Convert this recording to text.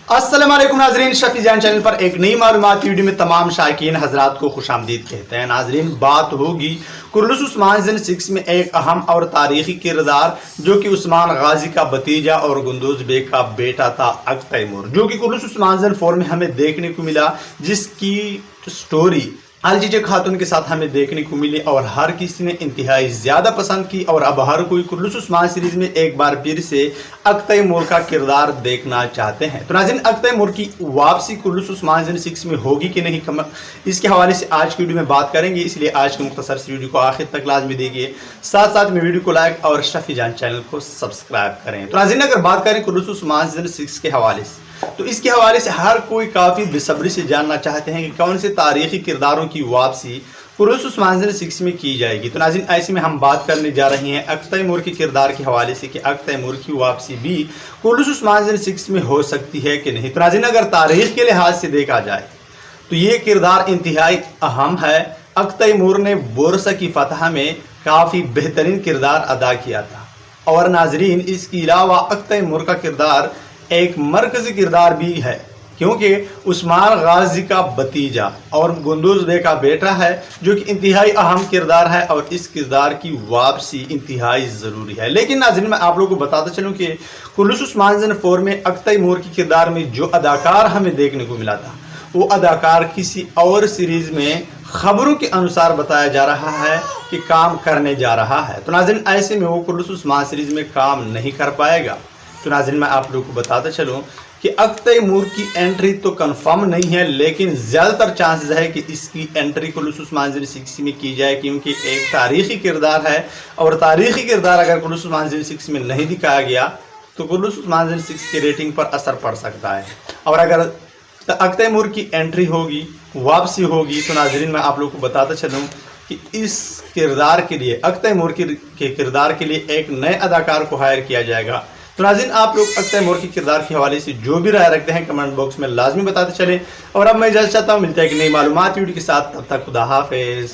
अस्सलाम वालेकुम नाजरीन, शफी जान चैनल पर एक नई मालूमात वीडियो में तमाम शायकीन हजरात को खुशामदीद कहते हैं। नाजरीन, बात होगी कुर्लुस उस्मान सीजन 6 में एक अहम और तारीखी किरदार जो कि उस्मान गाजी का भतीजा और गुंदूज बेग का बेटा था अक तैमूर, जो कि कुर्लुस उस्मान सीजन 4 में हमें देखने को मिला, जिसकी स्टोरी अलजीजा खातून के साथ हमें देखने को मिली और हर किसी ने इंतहाई ज़्यादा पसंद की। और अब हर कोई कुर्लुस उस्मान सीरीज में एक बार फिर से अक तैमूर का किरदार देखना चाहते हैं। तो नाज़रीन, अक तैमूर की वापसी कुर्लुस उस्मान सीजन 6 में होगी कि नहीं, इसके हवाले से आज की वीडियो में बात करेंगे। इसलिए आज के मुख्तसर से वीडियो को आखिर तक लाजमी देखिए, साथ साथ में वीडियो को लाइक और शफी जान चैनल को सब्सक्राइब करें। तो नाज़रीन, अगर बात करें कुर्लुस उस्मान सीजन 6 के हवाले से, तो इसके हवाले से हर कोई काफ़ी बेसब्री से जानना चाहते हैं कि कौन से तारीखी किरदारों की वापसी कुर्लुस उस्मान सीजन 6 में की जाएगी। तो नाज़रीन, ऐसे में हम बात करने जा रहे हैं अक तैमूर के किरदार के हवाले से कि अक तैमूर की वापसी भी कुर्लुस उस्मान सीजन 6 में हो सकती है कि नहीं। तो नाज़रीन, अगर तारीख के लिहाज से देखा जाए तो ये किरदार इंतहाई अहम है। अक तैमूर ने बोरसा की फतह में काफ़ी बेहतरीन किरदार अदा किया था। और नाज़रीन, इसके अलावा अक तैमूर का किरदार एक मरकज़ी किरदार भी है, क्योंकि उस्मान गाजी का भतीजा और गुंदूज बेग का बेटा है, जो कि इंतहाई अहम किरदार है और इस किरदार की वापसी इंतहाई ज़रूरी है। लेकिन नाज़रीन, मैं आप लोगों को बताता चलूँ कि कुर्लुस उस्मान सीजन 4 में अक तैमूर के किरदार में जो अदाकार हमें देखने को मिला था, वो अदाकार किसी और सीरीज़ में खबरों के अनुसार बताया जा रहा है कि काम करने जा रहा है। तो नाज़रीन, ऐसे में वो कुर्लुस उस्मान सीरीज़ में काम नहीं कर पाएगा। तो नाज़रीन, मैं आप लोगों को बताता चलूँ कि अक तैमूर की एंट्री तो कंफर्म नहीं है, लेकिन ज़्यादातर चांसेस है कि इसकी एंट्री कुर्लुस उस्मान सीजन 6 में की जाए, क्योंकि एक तारीखी किरदार है। और तारीखी किरदार अगर कुर्लुस उस्मान सीजन 6 में नहीं दिखाया गया तो कुर्लुस उस्मान सीजन 6 की रेटिंग पर असर पड़ सकता है। और अगर अक तैमूर की एंट्री होगी, वापसी होगी, तो नाज़रीन, मैं आप लोगों को बताता चलूँ कि इस किरदार के लिए, अक तैमूर के किरदार के लिए एक नए अदाकार को हायर किया जाएगा। तो नाज़रीन, आप लोग अक तैमूर के किरदार के हवाले से जो भी राय रखते हैं कमेंट बॉक्स में लाजमी बताते चलें। और अब मैं इजाज़त चाहता हूँ, मिलता है कि नई मालूमात वीडियो के साथ, तब तक खुदा हाफिज़।